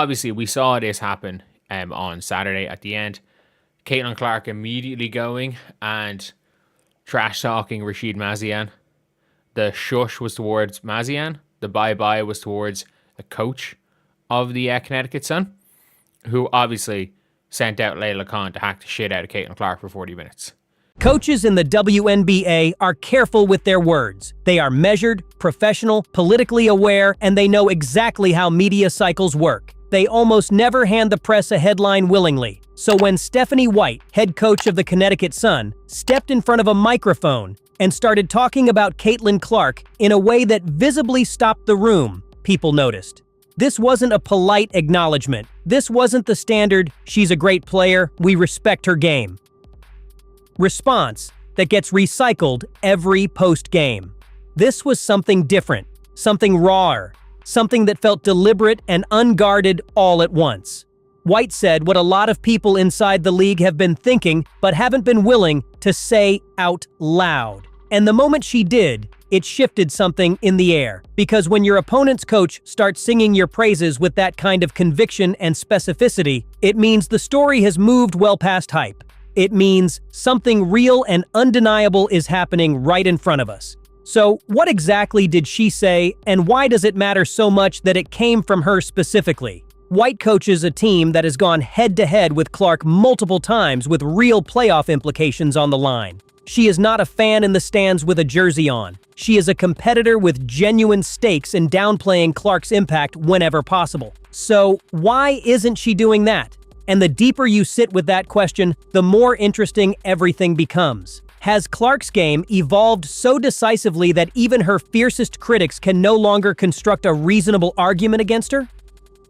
Obviously, we saw this happen on Saturday at the end. Caitlin Clark immediately going and trash talking Rachid Meziane. The shush was towards Meziane. The bye-bye was towards the coach of the Connecticut Sun, who obviously sent out Layla Khan to hack the shit out of Caitlin Clark for 40 minutes. Coaches in the WNBA are careful with their words. They are measured, professional, politically aware, and they know exactly how media cycles work. They almost never hand the press a headline willingly. So when Stephanie White, head coach of the Connecticut Sun, stepped in front of a microphone and started talking about Caitlin Clark in a way that visibly stopped the room, people noticed. This wasn't a polite acknowledgement. This wasn't the standard, "she's a great player, we respect her game" response that gets recycled every post-game. This was something different, something rawer, something that felt deliberate and unguarded all at once. White said what a lot of people inside the league have been thinking but haven't been willing to say out loud. And the moment she did, it shifted something in the air. Because when your opponent's coach starts singing your praises with that kind of conviction and specificity, it means the story has moved well past hype. It means something real and undeniable is happening right in front of us. So, what exactly did she say, and why does it matter so much that it came from her specifically? White coaches a team that has gone head-to-head with Clark multiple times with real playoff implications on the line. She is not a fan in the stands with a jersey on. She is a competitor with genuine stakes in downplaying Clark's impact whenever possible. So, why isn't she doing that? And the deeper you sit with that question, the more interesting everything becomes. Has Clark's game evolved so decisively that even her fiercest critics can no longer construct a reasonable argument against her?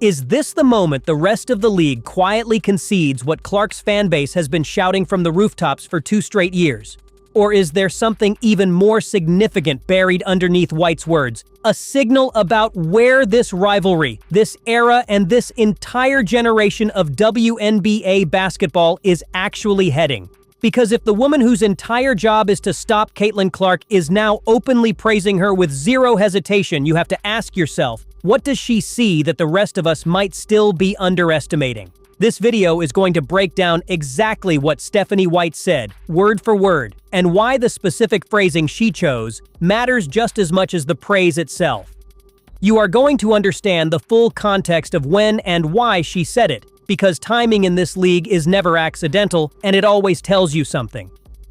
Is this the moment the rest of the league quietly concedes what Clark's fanbase has been shouting from the rooftops for 2 straight years? Or is there something even more significant buried underneath White's words? A signal about where this rivalry, this era, and this entire generation of WNBA basketball is actually heading. Because if the woman whose entire job is to stop Caitlin Clark is now openly praising her with zero hesitation, you have to ask yourself, what does she see that the rest of us might still be underestimating? This video is going to break down exactly what Stephanie White said, word for word, and why the specific phrasing she chose matters just as much as the praise itself. You are going to understand the full context of when and why she said it, because timing in this league is never accidental and it always tells you something.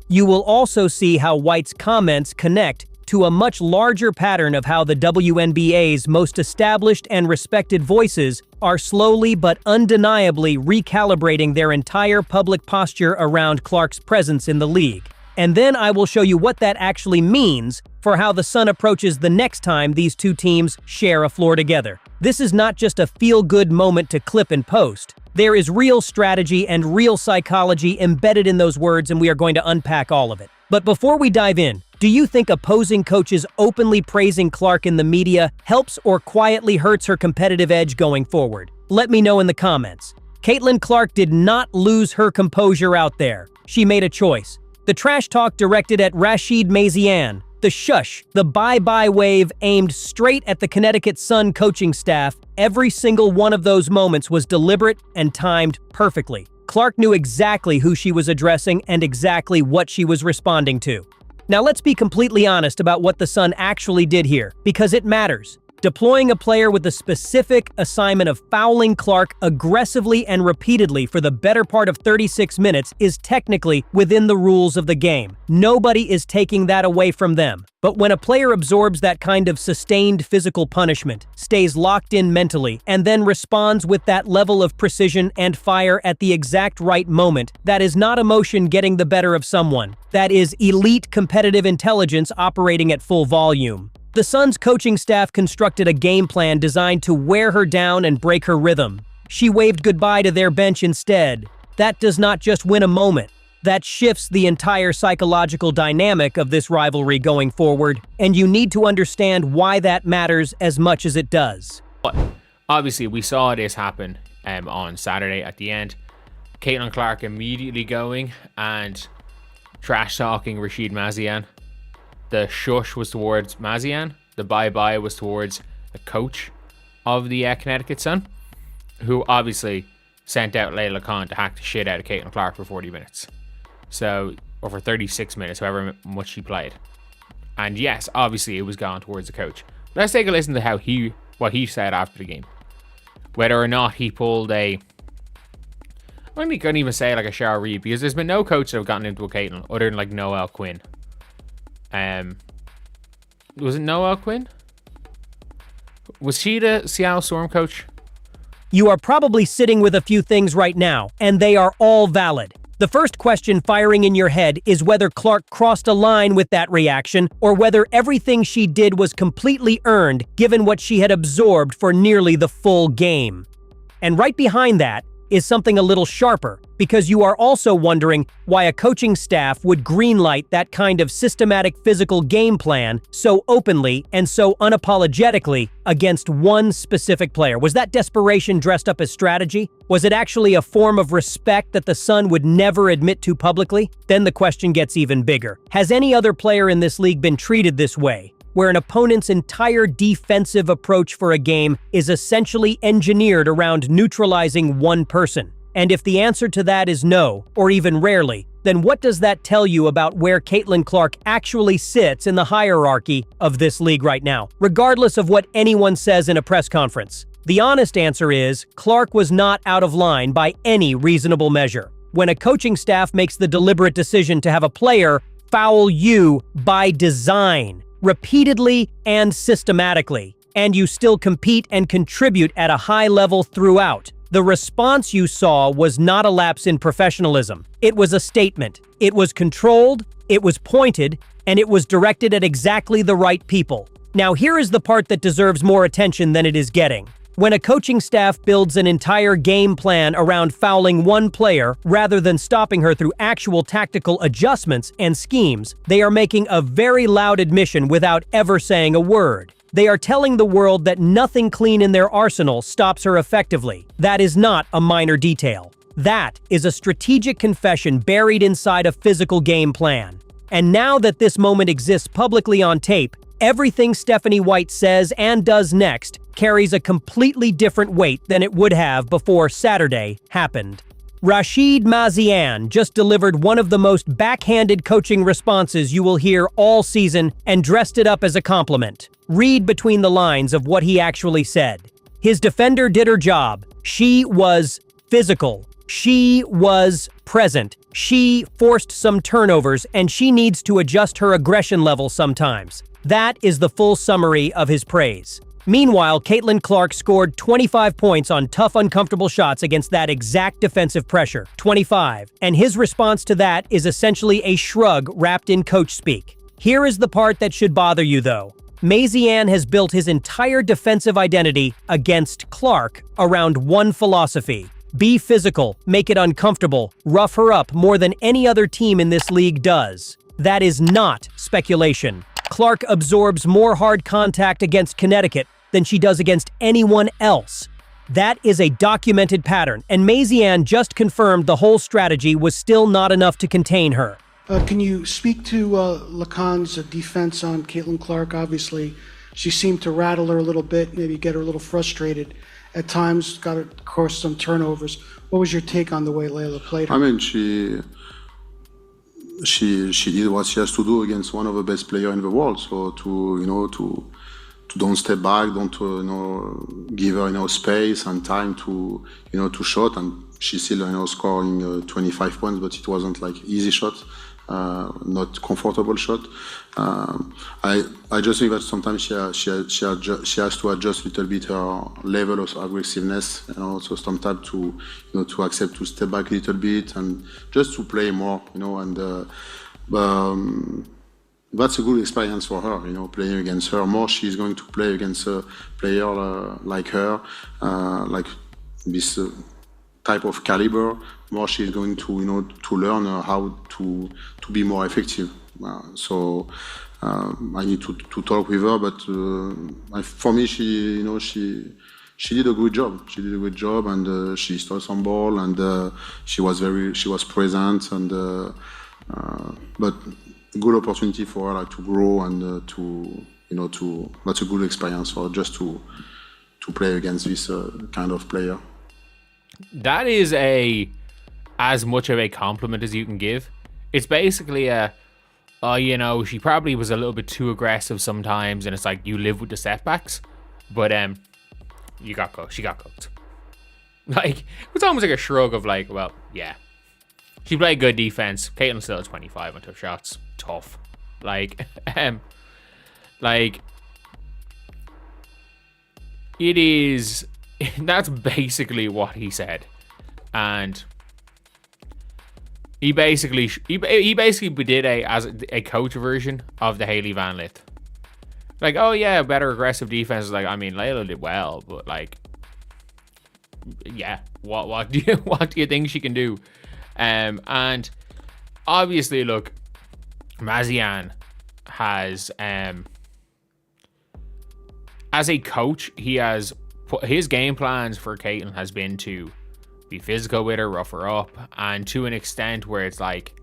You will also see how White's comments connect to a much larger pattern of how the WNBA's most established and respected voices are slowly but undeniably recalibrating their entire public posture around Clark's presence in the league. And then I will show you what that actually means for how the Sun approaches the next time these two teams share a floor together. This is not just a feel-good moment to clip and post. There is real strategy and real psychology embedded in those words, and we are going to unpack all of it. But before we dive in, do you think opposing coaches openly praising Clark in the media helps or quietly hurts her competitive edge going forward? Let me know in the comments. Caitlin Clark did not lose her composure out there. She made a choice. The trash talk directed at Rachid Meziane, the shush, the bye-bye wave aimed straight at the Connecticut Sun coaching staff, every single one of those moments was deliberate and timed perfectly. Clark knew exactly who she was addressing and exactly what she was responding to. Now let's be completely honest about what the Sun actually did here, because it matters. Deploying a player with the specific assignment of fouling Clark aggressively and repeatedly for the better part of 36 minutes is technically within the rules of the game. Nobody is taking that away from them. But when a player absorbs that kind of sustained physical punishment, stays locked in mentally, and then responds with that level of precision and fire at the exact right moment, that is not emotion getting the better of someone. That is elite competitive intelligence operating at full volume. The Suns' coaching staff constructed a game plan designed to wear her down and break her rhythm. She waved goodbye to their bench instead. That does not just win a moment. That shifts the entire psychological dynamic of this rivalry going forward, and you need to understand why that matters as much as it does. But obviously, we saw this happen on Saturday at the end. Caitlin Clark immediately going and trash-talking Rachid Meziane. The shush was towards Meziane. The bye-bye was towards the coach of the Connecticut Sun, who obviously sent out Layla Khan to hack the shit out of Caitlin Clark for 40 minutes. So, or for 36 minutes, however much she played. And yes, obviously it was gone towards the coach. Let's take a listen to what he said after the game. Whether or not he pulled I couldn't even say like a Shara Reed, because there's been no coach that have gotten into a Caitlin other than like Noelle Quinn. Was it Noelle Quinn? Was she the Seattle Storm coach? You are probably sitting with a few things right now, and they are all valid. The first question firing in your head is whether Clark crossed a line with that reaction, or whether everything she did was completely earned given what she had absorbed for nearly the full game. And right behind that is something a little sharper, because you are also wondering why a coaching staff would greenlight that kind of systematic physical game plan so openly and so unapologetically against one specific player. Was that desperation dressed up as strategy? Was it actually a form of respect that the Sun would never admit to publicly? Then the question gets even bigger. Has any other player in this league been treated this way, where an opponent's entire defensive approach for a game is essentially engineered around neutralizing one person? And if the answer to that is no, or even rarely, then what does that tell you about where Caitlin Clark actually sits in the hierarchy of this league right now, regardless of what anyone says in a press conference? The honest answer is, Clark was not out of line by any reasonable measure. When a coaching staff makes the deliberate decision to have a player foul you by design, repeatedly and systematically, and you still compete and contribute at a high level throughout, the response you saw was not a lapse in professionalism. It was a statement. It was controlled, it was pointed, and it was directed at exactly the right people. Now here is the part that deserves more attention than it is getting. When a coaching staff builds an entire game plan around fouling one player rather than stopping her through actual tactical adjustments and schemes, they are making a very loud admission without ever saying a word. They are telling the world that nothing clean in their arsenal stops her effectively. That is not a minor detail. That is a strategic confession buried inside a physical game plan. And now that this moment exists publicly on tape, everything Stephanie White says and does next carries a completely different weight than it would have before Saturday happened. Rachid Meziane just delivered one of the most backhanded coaching responses you will hear all season and dressed it up as a compliment. Read between the lines of what he actually said. His defender did her job. She was physical. She was present. She forced some turnovers, and she needs to adjust her aggression level sometimes. That is the full summary of his praise. Meanwhile, Caitlin Clark scored 25 points on tough, uncomfortable shots against that exact defensive pressure, 25, and his response to that is essentially a shrug wrapped in coach speak. Here is the part that should bother you, though. Meziane has built his entire defensive identity against Clark around one philosophy: be physical, make it uncomfortable, rough her up more than any other team in this league does. That is not speculation. Clark absorbs more hard contact against Connecticut than she does against anyone else. That is a documented pattern, and Meziane just confirmed the whole strategy was still not enough to contain her. Can you speak to Lacan's defense on Caitlin Clark? Obviously, she seemed to rattle her a little bit, maybe get her a little frustrated. At times, got her, of course, some turnovers. What was your take on the way Layla played her? I mean, she did what she has to do against one of the best players in the world. So to don't step back, don't give her space and time to shot, and she still scoring 25 points, but it wasn't like easy shot. Not comfortable shot. I just think that sometimes she has to adjust a little bit her level of aggressiveness, so sometimes to accept to step back a little bit and just to play more, and that's a good experience for her, playing against her. More she's going to play against a player like her, like this type of caliber, more she's going to to learn how to be more effective. So I need to talk with her, but for me, she did a good job. She did a good job, and she stole some ball, and she was present, and but good opportunity for her to grow and that's a good experience for her just to play against this kind of player. that is as much of a compliment as you can give. It's basically she probably was a little bit too aggressive sometimes, and it's like you live with the setbacks. But she got cooked. Like, it's almost like a shrug of like, well, yeah. She played good defense. Caitlin still at 25 on tough shots. Tough. Like, it is. That's basically what he said, and he basically did a coach version of the Hailey Van Lith. Like, oh yeah, better aggressive defense. Like, I mean, Layla did well, but like, yeah, what do you think she can do? And obviously, look, Meziane has as a coach, he has put his game plans for Caitlin has been to be physical with her, rough her up, and to an extent where it's like,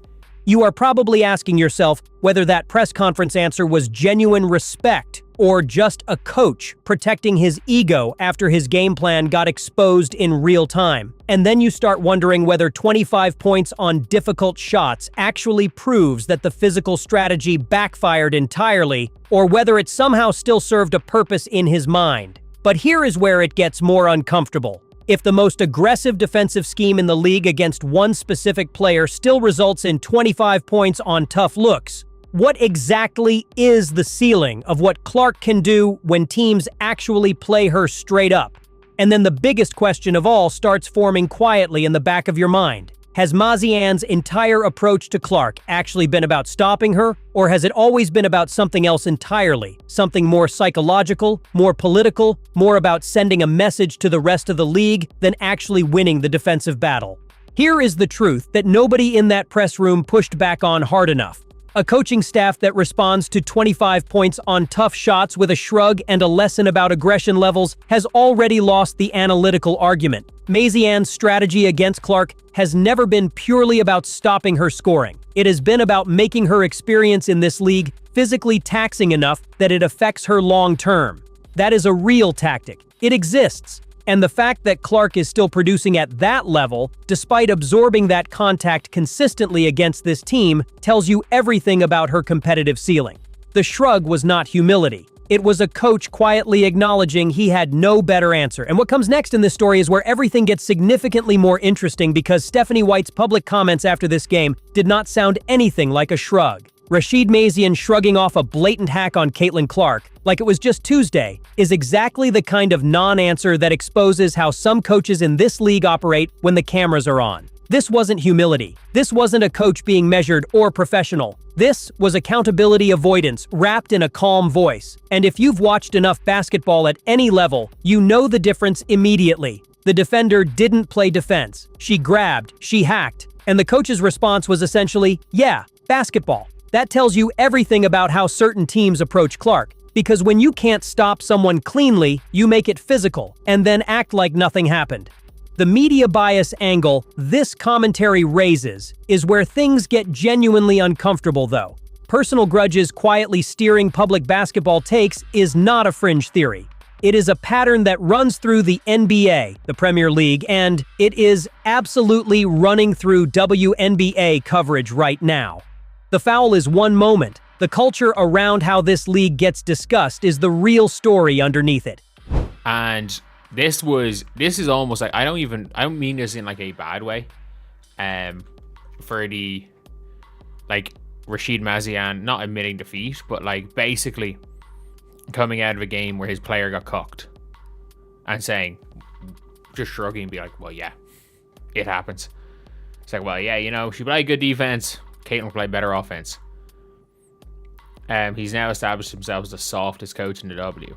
You are probably asking yourself whether that press conference answer was genuine respect or just a coach protecting his ego after his game plan got exposed in real time. And then you start wondering whether 25 points on difficult shots actually proves that the physical strategy backfired entirely, or whether it somehow still served a purpose in his mind. But here is where it gets more uncomfortable. If the most aggressive defensive scheme in the league against one specific player still results in 25 points on tough looks, what exactly is the ceiling of what Clark can do when teams actually play her straight up? And then the biggest question of all starts forming quietly in the back of your mind. Has Meziane's entire approach to Clark actually been about stopping her, or has it always been about something else entirely? Something more psychological, more political, more about sending a message to the rest of the league than actually winning the defensive battle? Here is the truth that nobody in that press room pushed back on hard enough. A coaching staff that responds to 25 points on tough shots with a shrug and a lesson about aggression levels has already lost the analytical argument. Meziane's strategy against Clark has never been purely about stopping her scoring. It has been about making her experience in this league physically taxing enough that it affects her long term. That is a real tactic. It exists. And the fact that Clark is still producing at that level, despite absorbing that contact consistently against this team, tells you everything about her competitive ceiling. The shrug was not humility. It was a coach quietly acknowledging he had no better answer. And what comes next in this story is where everything gets significantly more interesting, because Stephanie White's public comments after this game did not sound anything like a shrug. Rachid Meziane shrugging off a blatant hack on Caitlin Clark, like it was just Tuesday, is exactly the kind of non-answer that exposes how some coaches in this league operate when the cameras are on. This wasn't humility. This wasn't a coach being measured or professional. This was accountability avoidance wrapped in a calm voice. And if you've watched enough basketball at any level, you know the difference immediately. The defender didn't play defense. She grabbed, she hacked, and the coach's response was essentially, yeah, basketball. That tells you everything about how certain teams approach Clark, because when you can't stop someone cleanly, you make it physical, and then act like nothing happened. The media bias angle this commentary raises is where things get genuinely uncomfortable, though. Personal grudges quietly steering public basketball takes is not a fringe theory. It is a pattern that runs through the NBA, the Premier League, and it is absolutely running through WNBA coverage right now. The foul is one moment. The culture around how this league gets discussed is the real story underneath it. And this is almost like, I don't mean this in like a bad way. For the, like, Rachid Meziane not admitting defeat, but like basically coming out of a game where his player got cooked and saying, just shrugging and be like, well, yeah, it happens. It's like, well, yeah, she played good defense. Caitlin played better offense. He's now established himself as the softest coach in the W.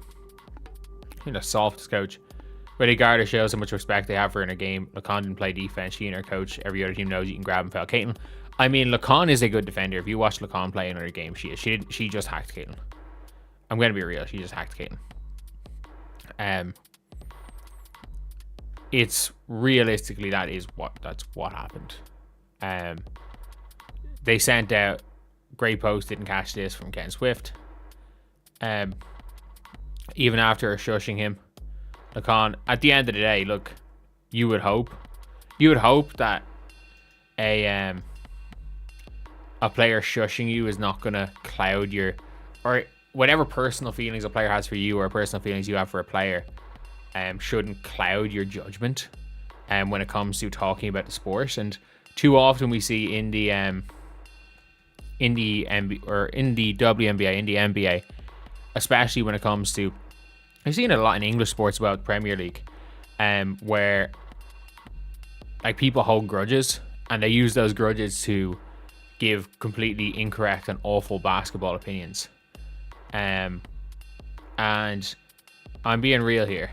The softest coach. But Garda shows how much respect they have for her in a game. Lacan didn't play defense. She and her coach, every other team knows you can grab and foul Caitlin. I mean, Lacan is a good defender. If you watch Lacan play another game, she just hacked Caitlin. I'm going to be real. She just hacked Caitlin. It's realistically, that's what happened. They sent out, great post, didn't catch this, from Ken Swift. Even after shushing him, Lacan, at the end of the day, look, you would hope you would hope that a player shushing you is not going to cloud your, or whatever personal feelings a player has for you or personal feelings you have for a player, shouldn't cloud your judgment when it comes to talking about the sport. And too often we see in the WNBA, in the NBA, especially when it comes to, I've seen it a lot in English sports about Premier League, where like people hold grudges and they use those grudges to give completely incorrect and awful basketball opinions. And I'm being real here.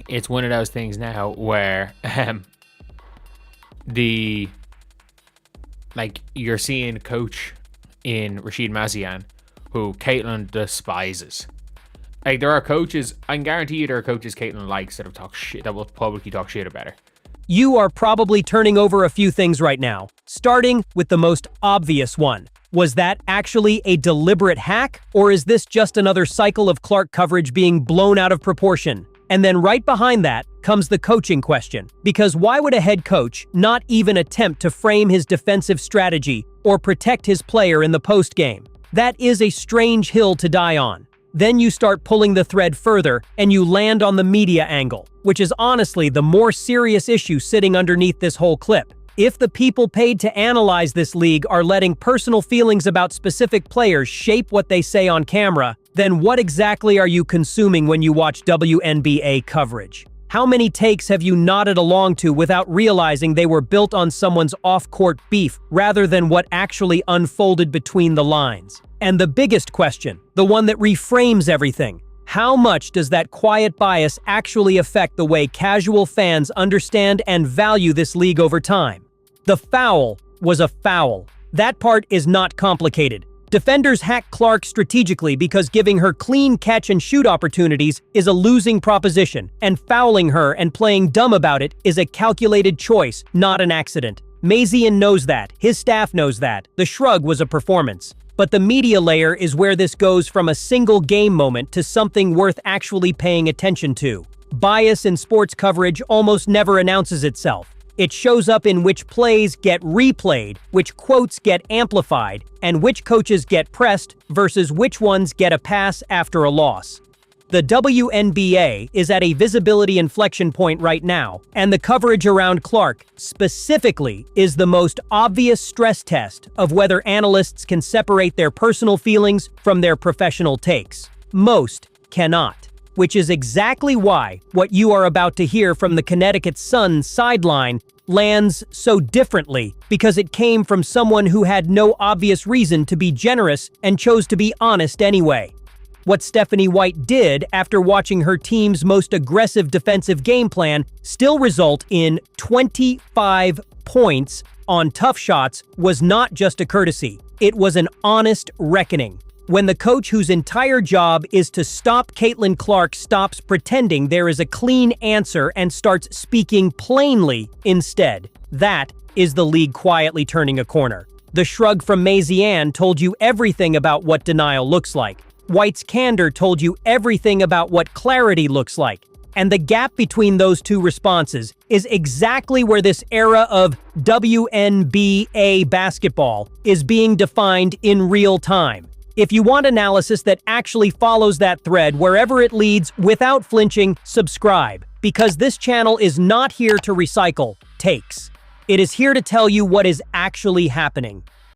It's one of those things now where you're seeing a coach in Rachid Meziane who Caitlin despises. Like, there are coaches, I can guarantee you there are coaches Caitlin likes that will publicly talk shit about her. You are probably turning over a few things right now, starting with the most obvious one. Was that actually a deliberate hack, or is this just another cycle of Clark coverage being blown out of proportion? And then right behind that comes the coaching question. Because why would a head coach not even attempt to frame his defensive strategy or protect his player in the postgame? That is a strange hill to die on. Then you start pulling the thread further and you land on the media angle, which is honestly the more serious issue sitting underneath this whole clip. If the people paid to analyze this league are letting personal feelings about specific players shape what they say on camera, then what exactly are you consuming when you watch WNBA coverage? How many takes have you nodded along to without realizing they were built on someone's off-court beef rather than what actually unfolded between the lines? And the biggest question, the one that reframes everything, how much does that quiet bias actually affect the way casual fans understand and value this league over time? The foul was a foul. That part is not complicated. Defenders hack Clark strategically because giving her clean catch and shoot opportunities is a losing proposition, and fouling her and playing dumb about it is a calculated choice, not an accident. Meziane knows that. His staff knows that. The shrug was a performance. But the media layer is where this goes from a single game moment to something worth actually paying attention to. Bias in sports coverage almost never announces itself. It shows up in which plays get replayed, which quotes get amplified, and which coaches get pressed versus which ones get a pass after a loss. The WNBA is at a visibility inflection point right now, and the coverage around Clark, specifically, is the most obvious stress test of whether analysts can separate their personal feelings from their professional takes. Most cannot, which is exactly why what you are about to hear from the Connecticut Sun sideline lands so differently, because it came from someone who had no obvious reason to be generous and chose to be honest anyway. What Stephanie White did after watching her team's most aggressive defensive game plan still result in 25 points on tough shots was not just a courtesy. It was an honest reckoning. When the coach whose entire job is to stop Caitlin Clark stops pretending there is a clean answer and starts speaking plainly instead, that is the league quietly turning a corner. The shrug from Meziane told you everything about what denial looks like. White's candor told you everything about what clarity looks like. And the gap between those two responses is exactly where this era of WNBA basketball is being defined in real time. If you want analysis that actually follows that thread wherever it leads without flinching, subscribe, because this channel is not here to recycle takes. It is here to tell you what is actually happening.